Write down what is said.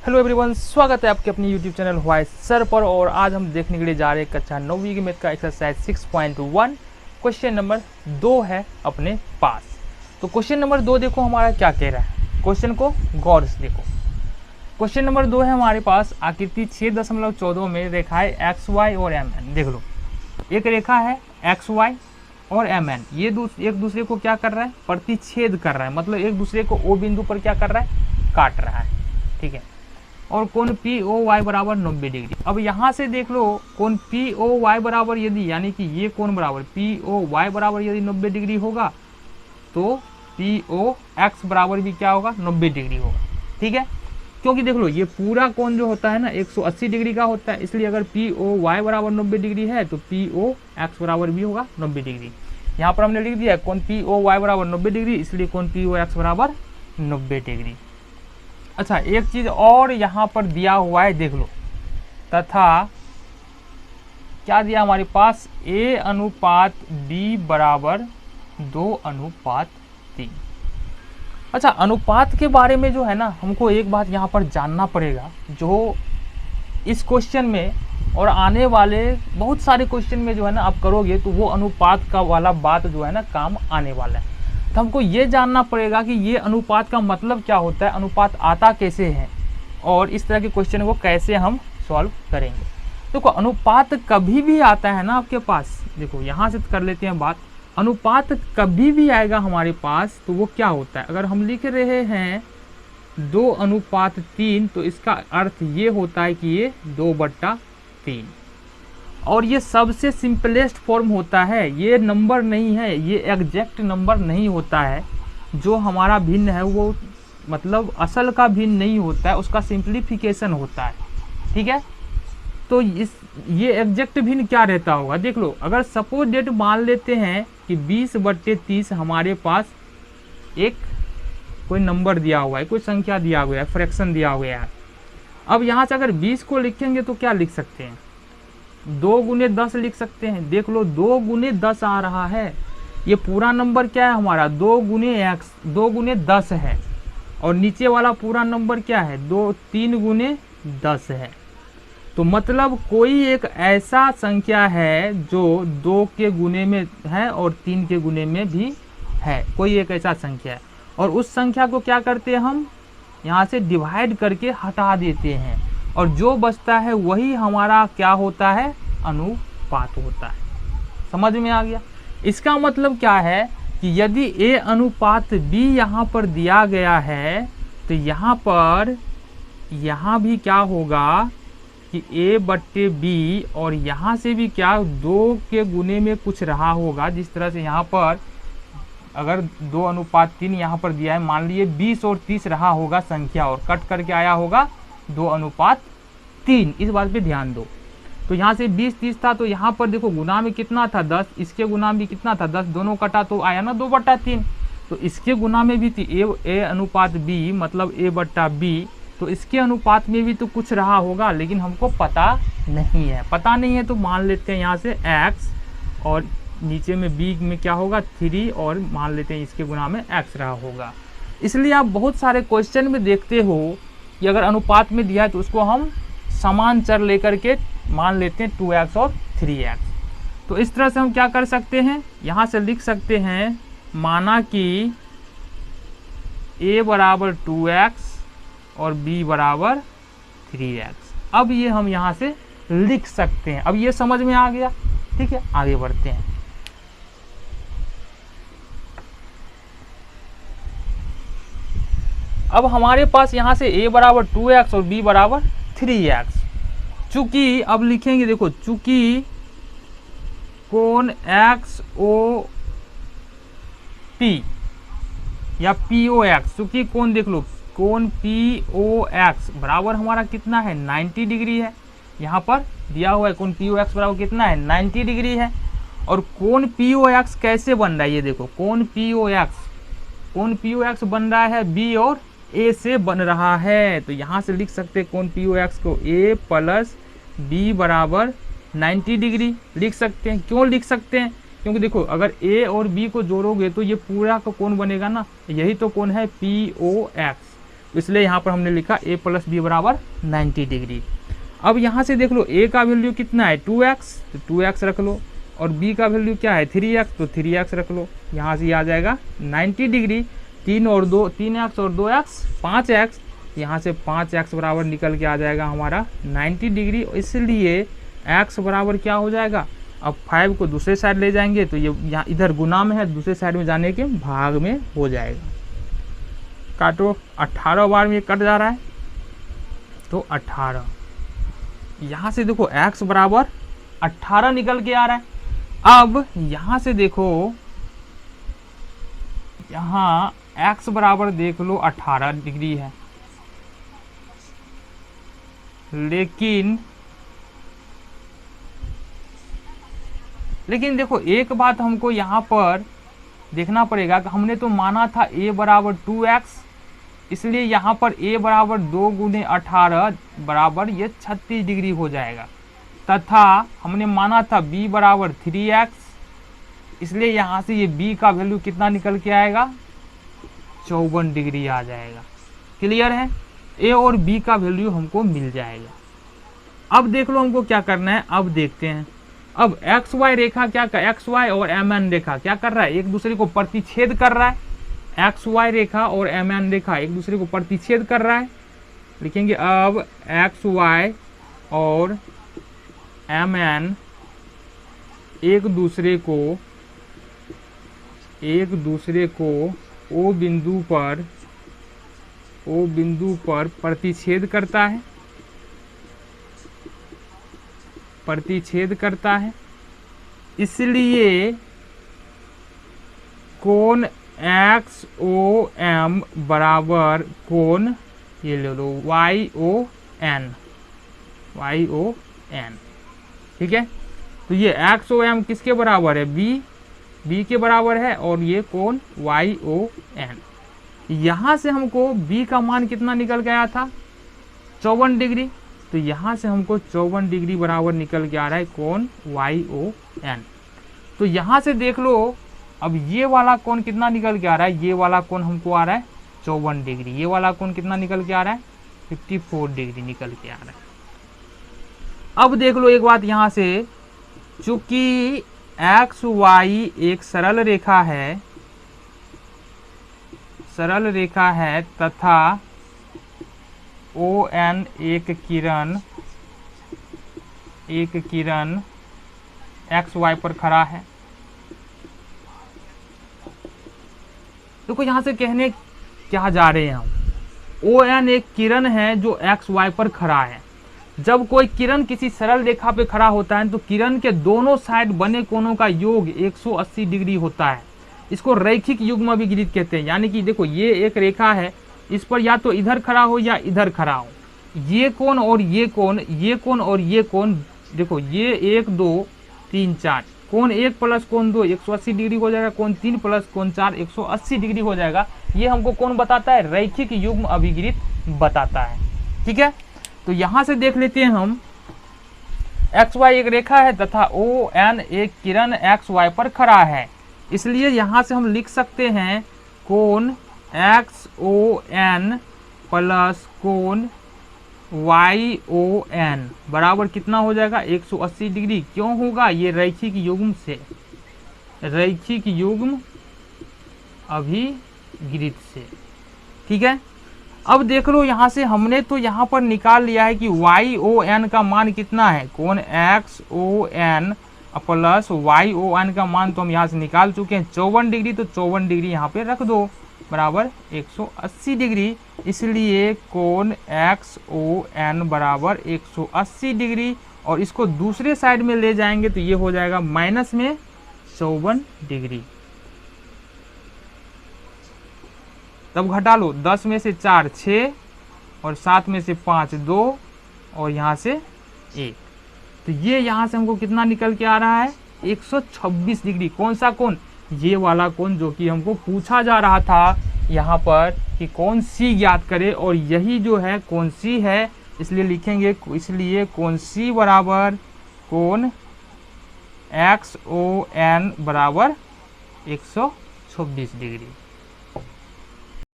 Hello everyone, स्वागत है आपके अपने यूट्यूब चैनल हुआ सर पर। और आज हम देखने के लिए जा रहे हैं कक्षा 9वीं के मैथ का एक्सरसाइज 6.1 क्वेश्चन नंबर 2 है अपने पास। तो क्वेश्चन नंबर 2 देखो हमारा क्या कह रहा है, क्वेश्चन को गौर से देखो। क्वेश्चन नंबर 2 है हमारे पास, आकृति 6.14 में रेखाएं एक्स वाई और एम एन। देख लो, एक रेखा है एक्स वाई और एम एन, ये एक दूसरे को क्या कर रहा है, प्रतिच्छेद कर रहा है, मतलब एक दूसरे को ओ बिंदु पर क्या कर रहा है, काट रहा है। ठीक है, और कोण पी ओ वाई बराबर 90 डिग्री। अब यहाँ से देख लो, कोण पी ओ वाई बराबर यदि, यानी कि ये कोण बराबर पी ओ वाई बराबर यदि 90 डिग्री होगा तो पी ओ एक्स बराबर भी क्या होगा, 90 डिग्री होगा। ठीक है, क्योंकि देख लो ये पूरा कोण जो होता है ना 180 डिग्री का होता है, इसलिए अगर पी ओ वाई बराबर 90 डिग्री है तो पी ओ एक्स बराबर भी होगा 90 डिग्री। यहाँ पर हमने लिख दिया कोण पी ओ वाई बराबर 90 डिग्री, इसलिए कोण पी ओ एक्स बराबर 90 डिग्री। अच्छा, एक चीज और यहाँ पर दिया हुआ है, देख लो, तथा क्या दिया हमारे पास, A अनुपात B बराबर 2:3। अच्छा, अनुपात के बारे में जो है ना, हमको एक बात यहाँ पर जानना पड़ेगा, जो इस क्वेश्चन में और आने वाले बहुत सारे क्वेश्चन में जो है ना आप करोगे तो वो अनुपात का वाला बात जो है ना काम आने वाला है। तो हमको ये जानना पड़ेगा कि ये अनुपात का मतलब क्या होता है, अनुपात आता कैसे है, और इस तरह के क्वेश्चन को कैसे हम सॉल्व करेंगे। देखो, अनुपात कभी भी आता है ना आपके पास, देखो यहाँ से कर लेते हैं बात। अनुपात कभी भी आएगा हमारे पास तो वो क्या होता है, अगर हम लिख रहे हैं 2:3 तो इसका अर्थ ये होता है कि ये 2/3, और ये सबसे सिंपलेस्ट फॉर्म होता है, ये नंबर नहीं है, ये एग्जैक्ट नंबर नहीं होता है। जो हमारा भिन्न है वो मतलब असल का भिन्न नहीं होता है, उसका सिंप्लीफिकेशन होता है। ठीक है, तो ये एग्जैक्ट भिन्न क्या रहता होगा, देख लो। अगर सपोज डेट मान लेते हैं कि 20/30 हमारे पास एक कोई नंबर दिया हुआ है, कोई संख्या दिया हुआ है, फ्रैक्शन दिया हुआ है। अब यहाँ से अगर 20 को लिखेंगे तो क्या लिख सकते हैं, 2 × 10 लिख सकते हैं। देख लो, 2 × 10 आ रहा है, ये पूरा नंबर क्या है हमारा, 2 × 10 है, और नीचे वाला पूरा नंबर क्या है, 3 × 10 है। तो मतलब कोई एक ऐसा संख्या है जो 2 के गुने में है और 3 के गुने में भी है, कोई एक ऐसा संख्या है, और उस संख्या को क्या करते हैं हम, यहाँ से डिवाइड करके हटा देते हैं, और जो बचता है वही हमारा क्या होता है, अनुपात होता है। समझ में आ गया। इसका मतलब क्या है कि यदि A अनुपात B यहाँ पर दिया गया है तो यहाँ भी क्या होगा कि A/B, और यहाँ से भी क्या 2 के गुने में कुछ रहा होगा। जिस तरह से यहाँ पर अगर 2:3 यहाँ पर दिया है, मान लिए 20 और 30 रहा होगा संख्या, और कट करके आया होगा 2:3। इस बात पे ध्यान दो। तो यहाँ से 20-30 था, तो यहाँ पर देखो गुना में कितना था, 10, इसके गुना में कितना था, 10, दोनों कटा तो आया ना 2/3। तो इसके गुना में भी थी A अनुपात B, मतलब A/B, तो इसके अनुपात में भी तो कुछ रहा होगा, लेकिन हमको पता नहीं है। पता नहीं है तो मान लेते हैं यहाँ से x, और नीचे में B में क्या होगा 3, और मान लेते हैं इसके गुना में x रहा होगा। इसलिए आप बहुत सारे क्वेश्चन में देखते हो कि अगर अनुपात में दिया है तो उसको हम समान चर लेकर के मान लेते हैं 2x और 3x। तो इस तरह से हम क्या कर सकते हैं, यहाँ से लिख सकते हैं, माना कि A बराबर 2x और B बराबर 3x। अब ये हम यहाँ से लिख सकते हैं। अब ये समझ में आ गया। ठीक है, आगे बढ़ते हैं। अब हमारे पास यहाँ से A बराबर 2x और B बराबर 3x। चूंकि अब लिखेंगे, देखो, चूंकि कोण XOP या POX, चूंकि कोण देख लो, कोण POX बराबर हमारा कितना है, 90 डिग्री है। यहाँ पर दिया हुआ है कोण POX बराबर कितना है, 90 डिग्री है। और कोण POX कैसे बन रहा है, ये देखो, कोण POX बन रहा है B और A से बन रहा है। तो यहाँ से लिख सकते हैं कोण POX को A + B बराबर 90 डिग्री लिख सकते हैं। क्यों लिख सकते हैं, क्योंकि देखो अगर ए और बी को जोड़ोगे तो ये पूरा का कोण बनेगा ना, यही तो कोण है POX। इसलिए यहाँ पर हमने लिखा a प्लस बी बराबर 90 डिग्री। अब यहाँ से देख लो a का वैल्यू कितना है 2x, तो 2x रख लो, और b का वैल्यू क्या है 3x, तो 3x रख लो। यहाँ से आ जाएगा 90 डिग्री, 3 और 2 3x और 2x 5x, यहाँ से 5x बराबर निकल के आ जाएगा हमारा 90 डिग्री। इसलिए x बराबर क्या हो जाएगा, अब 5 को दूसरे साइड ले जाएंगे तो ये यहाँ इधर गुना में है, दूसरे साइड में जाने के भाग में हो जाएगा। काटो, 18 बार में ये कट जा रहा है तो 18। यहाँ से देखो x बराबर 18 निकल के आ रहा है। अब यहाँ से देखो, यहाँ x बराबर देख लो 18 डिग्री है, लेकिन देखो एक बात हमको यहाँ पर देखना पड़ेगा कि हमने तो माना था a बराबर 2x, इसलिए यहाँ पर a बराबर 2 गुने 18 बराबर ये 36 डिग्री हो जाएगा, तथा हमने माना था b बराबर 3x, इसलिए यहाँ से ये b का वैल्यू कितना निकल के आएगा 54 डिग्री आ जाएगा। क्लियर है, a और b का वैल्यू हमको मिल जाएगा। अब देख लो हमको क्या करना है, अब देखते हैं। अब एक्स वाई रेखा क्या कर, एक्स वाई और एम एन रेखा क्या कर रहा है, एक दूसरे को प्रतिच्छेद कर रहा है। एक्स वाई रेखा और एम एन रेखा एक दूसरे को प्रतिच्छेद कर रहा है। लिखेंगे अब एक्स वाई और एम एन एक दूसरे को ओ बिंदु पर प्रतिच्छेद करता है, इसलिए कोण XOM बराबर कोण, ये ले लो YON। ठीक है, तो ये XOM किसके बराबर है, B के बराबर है, और ये कोण YON। यहाँ से हमको B का मान कितना निकल गया था 54 डिग्री, तो यहाँ से हमको 54 डिग्री बराबर निकल के आ रहा है कोण YON। तो यहाँ से देख लो, अब ये वाला कोण कितना निकल के आ रहा है, ये वाला कोण हमको आ रहा है 54 डिग्री, ये वाला कोण कितना निकल के आ रहा है 54 डिग्री निकल के आ रहा है। अब देख लो एक बात यहाँ से, चूंकि XY एक सरल रेखा है तथा ON एक किरण XY पर खड़ा है। देखो यहाँ से कहने क्या जा रहे हैं हम, ON एक किरण है जो XY पर खड़ा है। जब कोई किरण किसी सरल रेखा पे खड़ा होता है तो किरण के दोनों साइड बने कोणों का योग 180 डिग्री होता है। इसको रैखिक युग्म अभिगिरित कहते हैं। यानी कि देखो ये एक रेखा है, इस पर या तो इधर खड़ा हो या इधर खड़ा हो, ये कोण और ये कोण, ये कोण और ये कोण, देखो ये 1 2 3 4, कोण 1 प्लस कोण 2 180 डिग्री हो जाएगा, कोण 3 प्लस कोण 4 180 डिग्री हो जाएगा। ये हमको कौन बताता है, रैखिक युग्म अभिगिरित बताता है। ठीक है, तो यहाँ से देख लेते हैं हम, XY एक रेखा है तथा ON एक किरण XY पर खड़ा है, इसलिए यहाँ से हम लिख सकते हैं कोण XON प्लस कोण YON बराबर कितना हो जाएगा 180 डिग्री। क्यों होगा, ये रैखिक युग्म अभिगिरित से। ठीक है, अब देख लो यहाँ से हमने तो यहाँ पर निकाल लिया है कि YON का मान कितना है, कोण XON प्लस YON का मान तो हम यहाँ से निकाल चुके हैं 54 डिग्री, तो 54 डिग्री यहाँ पे रख दो बराबर 180 डिग्री। इसलिए कोण XON बराबर 180 डिग्री, और इसको दूसरे साइड में ले जाएंगे तो ये हो जाएगा माइनस में 54 डिग्री। तब घटा लो, 10 में से 4 6 और 7 में से 5 2 और यहाँ से 1, तो ये यहाँ से हमको कितना निकल के आ रहा है 126 डिग्री। कौन सा कोण, ये वाला कोण जो कि हमको पूछा जा रहा था यहाँ पर कि कौन सी ज्ञात करे, और यही जो है कौन सी है, इसलिए लिखेंगे, इसलिए कौन सी बराबर कोण XON बराबर 126 डिग्री।